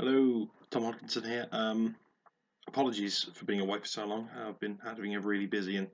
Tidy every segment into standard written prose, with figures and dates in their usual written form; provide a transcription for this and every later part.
Hello, Tom Hodkinson here. Apologies for being away for so long. I've been having a really busy and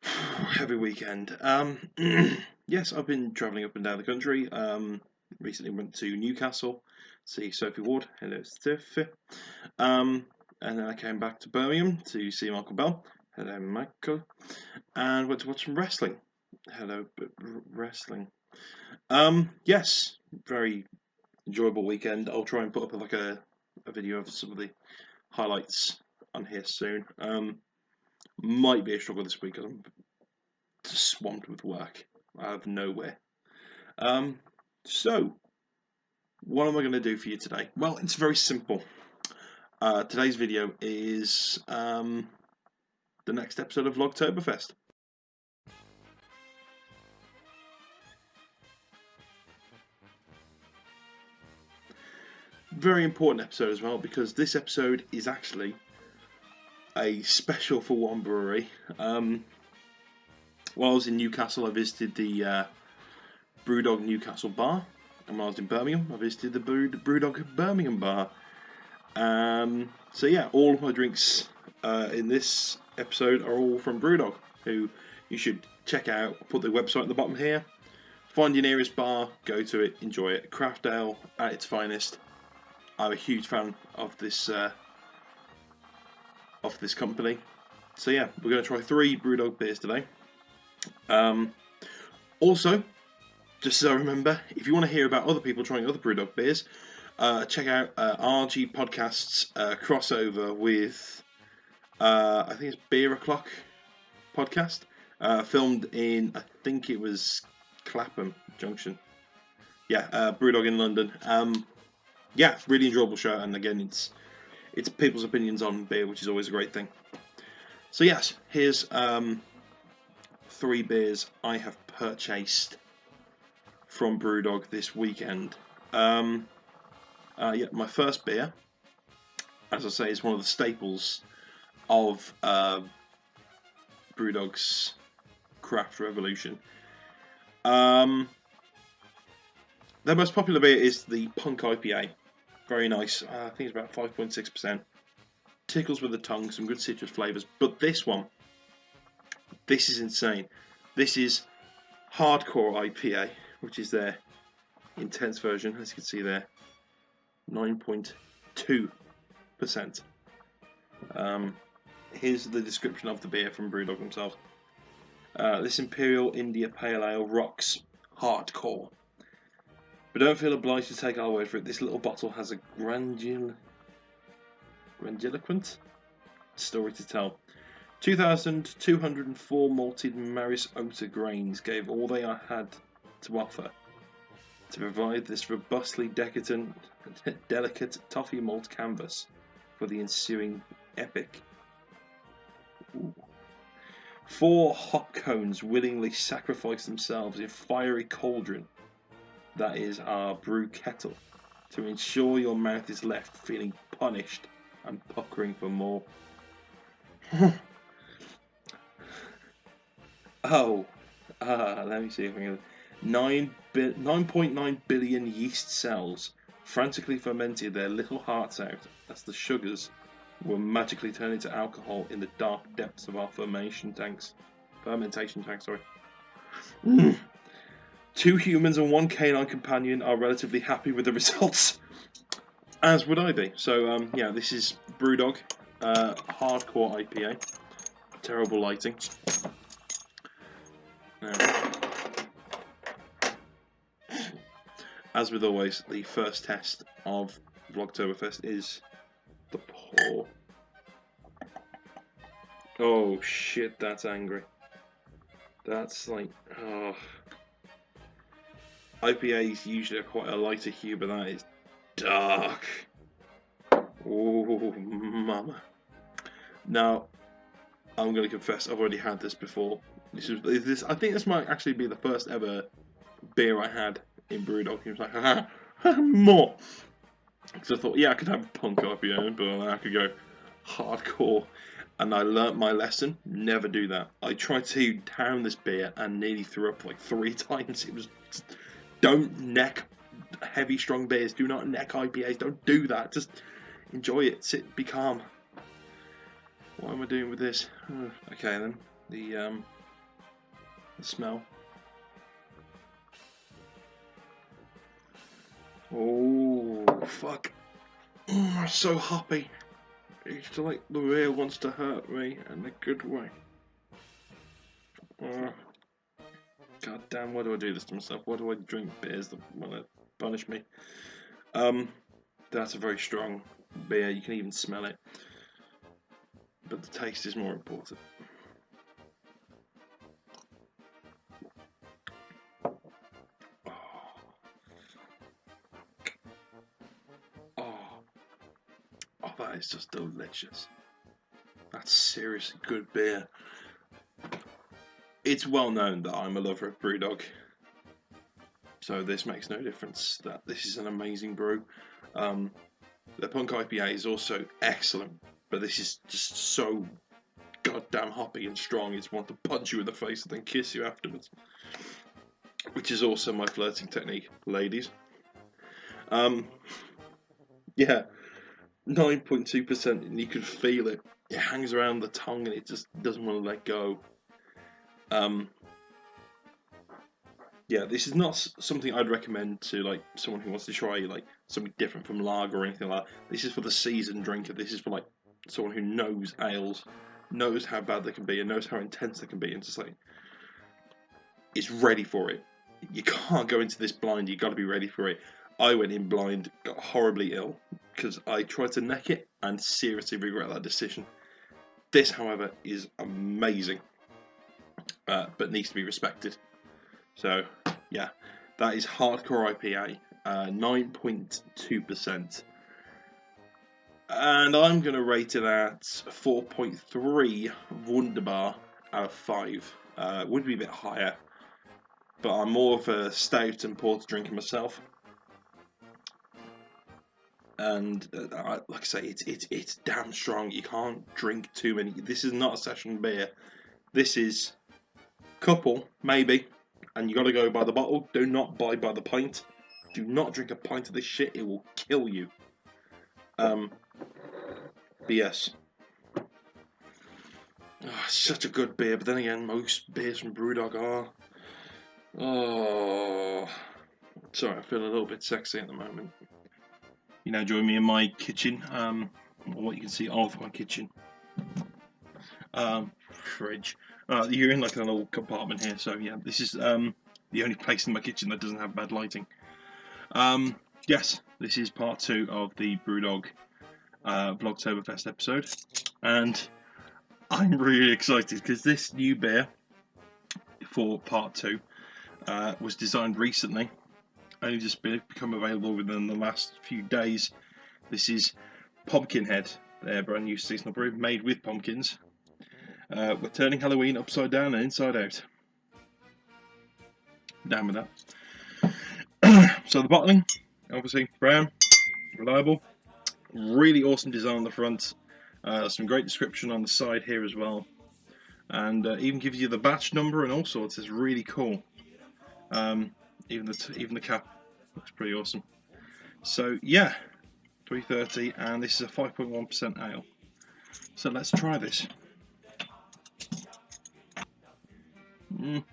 heavy weekend. Yes, I've been travelling up and down the country. Recently went to Newcastle, see Sophie Ward. Hello, Sophie. And then I came back to Birmingham to see Michael Bell. Hello, Michael. And went to watch some wrestling. Hello, wrestling. Yes, very enjoyable weekend. I'll try and put up like a video of some of the highlights on here soon. Might be a struggle this week because I'm swamped with work out of nowhere. So what am I going to do for you today? Well, it's very simple. Today's video is the next episode of Vlogtoberfest. Very important episode as well, because this episode is actually a special for one brewery. While I was in Newcastle, I visited the Brewdog Newcastle bar, and when I was in Birmingham, I visited the Brewdog Birmingham bar. So yeah, all of my drinks in this episode are all from Brewdog, who you should check out. I'll put the website at the bottom here. Find your nearest bar, go to it, enjoy it. Craft ale at its finest. I'm a huge fan of this company. So yeah, we're going to try 3 Brewdog beers today. Also, just as I remember, if you want to hear about other people trying other Brewdog beers, check out RG Podcast's crossover with, I think it's Beer O'Clock podcast, filmed in, I think it was Clapham Junction. Yeah, Brewdog in London. Yeah, really enjoyable show, and again, it's people's opinions on beer, which is always a great thing. So yes, here's 3 beers I have purchased from Brewdog this weekend. Yeah, my first beer, as I say, is one of the staples of Brewdog's craft revolution. Their most popular beer is the Punk IPA. Very nice. I think it's about 5.6%. Tickles with the tongue, some good citrus flavours. But this one, this is insane. This is Hardcore IPA, which is their intense version, as you can see there. 9.2%. Here's the description of the beer from Brewdog themselves. This Imperial India Pale Ale rocks hardcore. But don't feel obliged to take our word for it. This little bottle has a grandiloquent story to tell. 2,204 malted Maris Otter grains gave all they had to offer to provide this robustly delicate toffee malt canvas for the ensuing epic. Ooh. 4 hop cones willingly sacrifice themselves in fiery cauldron. That is our brew kettle, to ensure your mouth is left feeling punished and puckering for more. Let me see if I can. 9.9 billion yeast cells frantically fermented their little hearts out as the sugars were magically turned into alcohol in the dark depths of our fermentation tanks. 2 humans and 1 canine companion are relatively happy with the results, as would I be. So yeah, this is Brewdog Hardcore IPA. Terrible lighting. Now, as with always, the first test of Vlogtoberfest is the pour. Oh shit, that's angry. That's like, oh. IPAs usually are quite a lighter hue, but that is dark. Oh, mama. Now, I'm going to confess, I've already had this before. I think this might actually be the first ever beer I had in Brewdog. He was like, haha, more. Because I thought, yeah, I could have Punk IPA, but I could go hardcore. And I learnt my lesson, never do that. I tried to down this beer and nearly threw up like 3 times. It was... Don't neck heavy, strong beers. Do not neck IPAs. Don't do that. Just enjoy it. Sit, be calm. What am I doing with this? Okay then. The smell. Oh fuck! So hoppy. It's like the beer wants to hurt me in a good way. God damn! Why do I do this to myself? Why do I drink beers that want to punish me? That's a very strong beer. You can even smell it, but the taste is more important. Oh, that is just delicious. That's seriously good beer. It's well known that I'm a lover of Brewdog, so this makes no difference that this is an amazing brew. The Punk IPA is also excellent, but this is just so goddamn hoppy and strong. It's want to punch you in the face and then kiss you afterwards, which is also my flirting technique, ladies. Yeah, 9.2%, and you can feel it. It hangs around the tongue and it just doesn't want to let go. Yeah, this is not something I'd recommend to like someone who wants to try like something different from lager or anything like that. This is for the seasoned drinker. This is for like someone who knows ales, knows how bad they can be, and knows how intense they can be, and just like is ready for it. You can't go into this blind. You got to be ready for it. I went in blind, got horribly ill because I tried to neck it and seriously regret that decision. This, however, is amazing, but needs to be respected. So, yeah, that is Hardcore IPA, 9.2%. And I'm going to rate it at 4.3 Wunderbar out of 5. Would be a bit higher, but I'm more of a stout and porter drinker myself. And like I say, it's damn strong. You can't drink too many. This is not a session beer. This is couple, maybe. And you got to go by the bottle. Do not buy by the pint. Do not drink a pint of this shit. It will kill you. But yes. Oh, such a good beer. But then again, most beers from Brewdog are. Oh. Sorry, I feel a little bit sexy at the moment. You now join me in my kitchen. What you can see of my kitchen. Fridge. You're in like an old compartment here, so yeah, this is the only place in my kitchen that doesn't have bad lighting. Yes, this is part 2 of the Brewdog Vlogtoberfest episode, and I'm really excited because this new beer for part 2 was designed recently, only just become available within the last few days. This is Pumpkinhead, their brand new seasonal brew made with pumpkins. We're turning Halloween upside down and inside out. Down with that. So the bottling, obviously brown, reliable, really awesome design on the front. Some great description on the side here as well, and even gives you the batch number and all sorts. It's really cool. Even the cap looks pretty awesome. So yeah, 330, and this is a 5.1% ale. So let's try this. The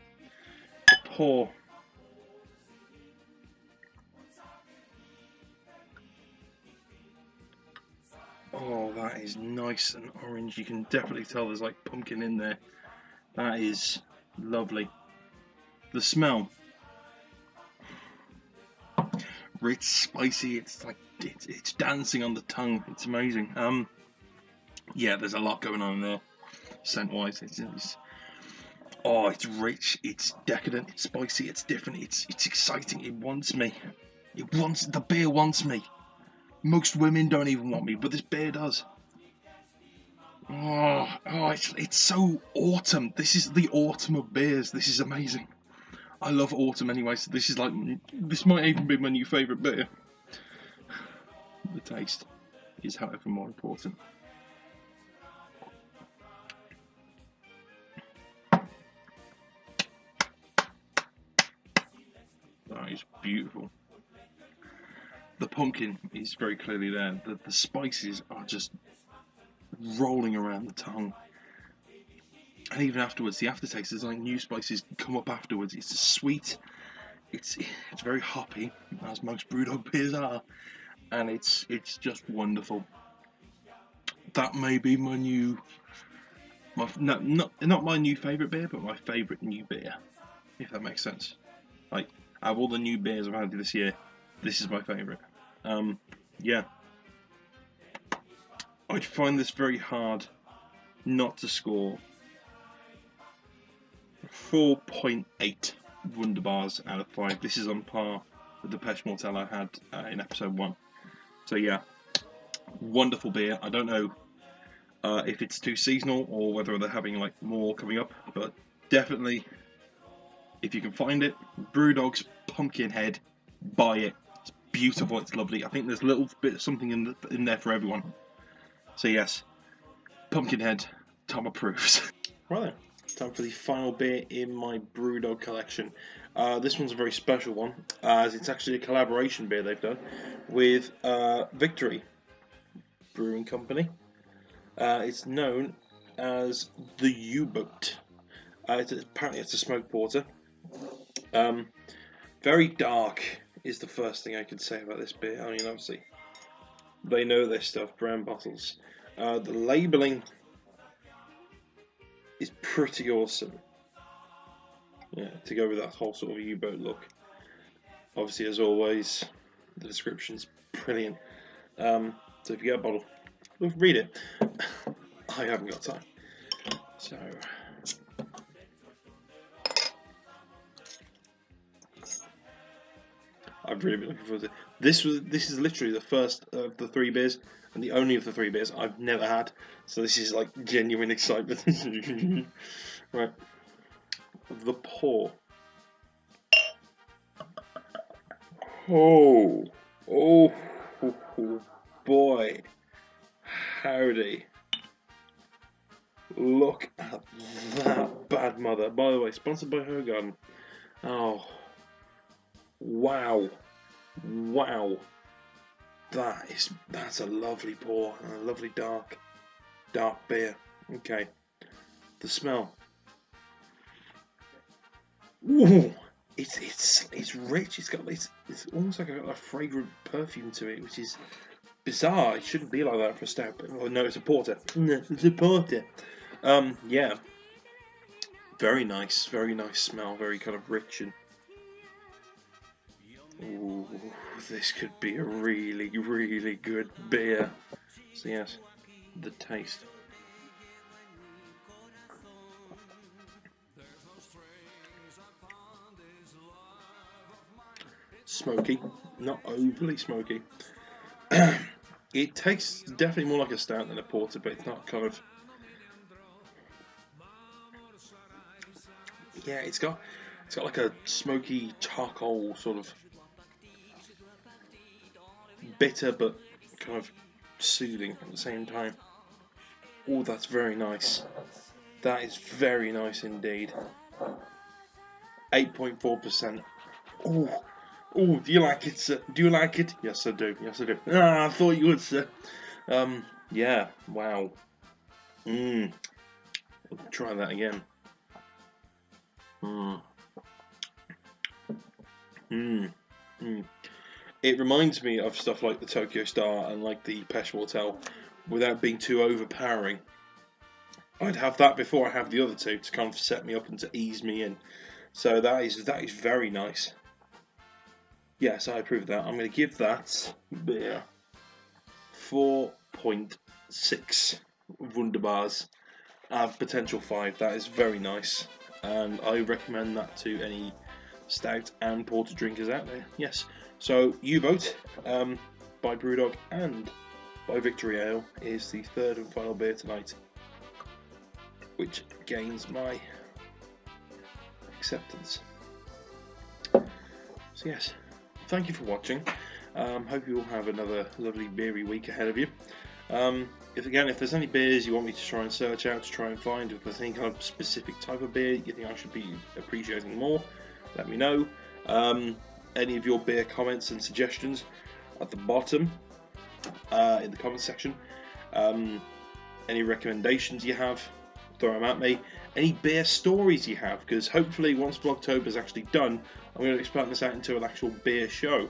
pour. Oh, that is nice and orange. You can definitely tell there's like pumpkin in there. That is lovely. The smell. Rich, spicy. It's like it's dancing on the tongue. It's amazing. Yeah, there's a lot going on there. Scent-wise, it's rich. It's decadent. It's spicy. It's different. It's exciting. It wants me. The beer wants me. Most women don't even want me, but this beer does. It's so autumn. This is the autumn of beers. This is amazing. I love autumn anyway, so this might even be my new favourite beer. The taste is, however, more important. That is beautiful. pumpkin is very clearly there. The spices are just rolling around the tongue. And even afterwards, the aftertaste, there's like new spices come up afterwards. It's sweet, it's very hoppy, as most Brewdog beers are, and it's just wonderful. That may be my new, not my new favourite beer, but my favourite new beer, if that makes sense. Like, out of all the new beers I've had this year, this is my favourite. Yeah. I find this very hard not to score 4.8 Wunderbars out of 5. This is on par with the Pêche Mortel I had in episode 1. So yeah, wonderful beer. I don't know if it's too seasonal or whether they're having like more coming up, but definitely, if you can find it, Brewdog's Pumpkinhead, buy it. It's beautiful, it's lovely. I think there's a little bit of something in there for everyone. So yes, Pumpkinhead, Thom approves. Right then, time for the final beer in my Brewdog collection. This one's a very special one, as it's actually a collaboration beer they've done with Victory Brewing Company. It's known as the U-Boat. Apparently it's a smoked porter. Very dark is the first thing I could say about this beer. I mean, obviously, they know their stuff, brown bottles. The labelling is pretty awesome. Yeah, to go with that whole sort of U-boat look. Obviously, as always, the description's brilliant. So if you get a bottle, read it. I haven't got time. So I've really been looking forward to it. This is literally the first of the 3 beers and the only of the 3 beers I've never had. So this is like genuine excitement. Right. The pour. Oh boy. Howdy. Look at that bad mother. By the way, sponsored by Hogarden. Oh. Wow. Wow. That's a lovely pour and a lovely dark beer. Okay. The smell. Ooh. It's rich. It's almost like a fragrant perfume to it, which is bizarre. It shouldn't be like that for a stout. Oh no, it's a porter. No, it's a porter. Yeah. Very nice smell. Very kind of rich and. Ooh, this could be a really, really good beer. So yes, the taste. Smoky, not overly smoky. It tastes definitely more like a stout than a porter, but it's not kind of. Yeah, it's got like a smoky charcoal sort of bitter, but kind of soothing at the same time. Oh, that's very nice. That is very nice indeed. 8.4%. Oh. Oh, do you like it, sir? Do you like it? Yes, I do. Yes, I do. Ah, I thought you would, sir. Yeah. Wow. I'll try that again. It reminds me of stuff like the Tokyo Star and like the Pêche Mortel, without being too overpowering. I'd have that before I have the other two to kind of set me up and to ease me in. So that is very nice. Yes, I approve of that. I'm going to give that beer 4.6 Wunderbars out of potential 5. That is very nice, and I recommend that to any stout and porter drinkers out there. Yes. So U-Boat by Brewdog and by Victory Ale is the 3rd and final beer tonight, which gains my acceptance. So yes. Thank you for watching. Hope you all have another lovely beery week ahead of you. If there's any beers you want me to try and search out, to try and find, if there's any kind of specific type of beer you think I should be appreciating more, let me know. Any of your beer comments and suggestions, at the bottom in the comment section. Any recommendations you have, throw them at me. Any beer stories you have, because hopefully once Vlogtober is actually done, I'm going to expand this out into an actual beer show.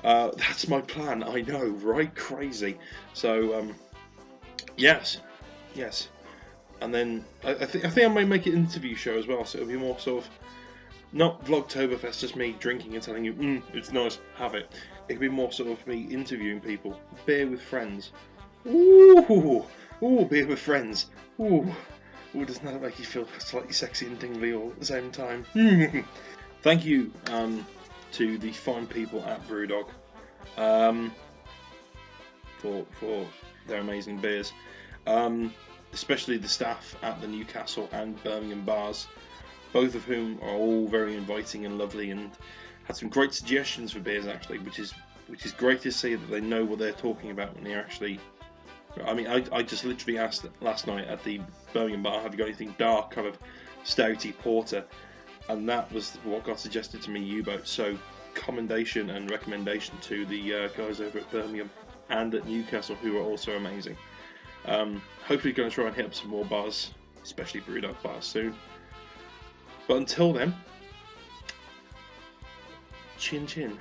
That's my plan, I know, right? Crazy. So, yes. And then I think I might make it an interview show as well, so it'll be more sort of not Vlogtoberfest, just me drinking and telling you, it's nice, have it. It'll be more sort of me interviewing people, beer with friends. Ooh, beer with friends. Ooh, doesn't that make you feel slightly sexy and tingly all at the same time? Thank you to the fine people at Brewdog for their amazing beers. Especially the staff at the Newcastle and Birmingham bars, both of whom are all very inviting and lovely, and had some great suggestions for beers actually, which is great to see that they know what they're talking about when they're actually. I mean, I just literally asked last night at the Birmingham bar, have you got anything dark, kind of stouty porter, and that was what got suggested to me, U-Boat. So commendation and recommendation to the guys over at Birmingham and at Newcastle, who are also amazing. Hopefully going to try and hit up some more bars, especially Brewdog bars soon. But until then, chin chin.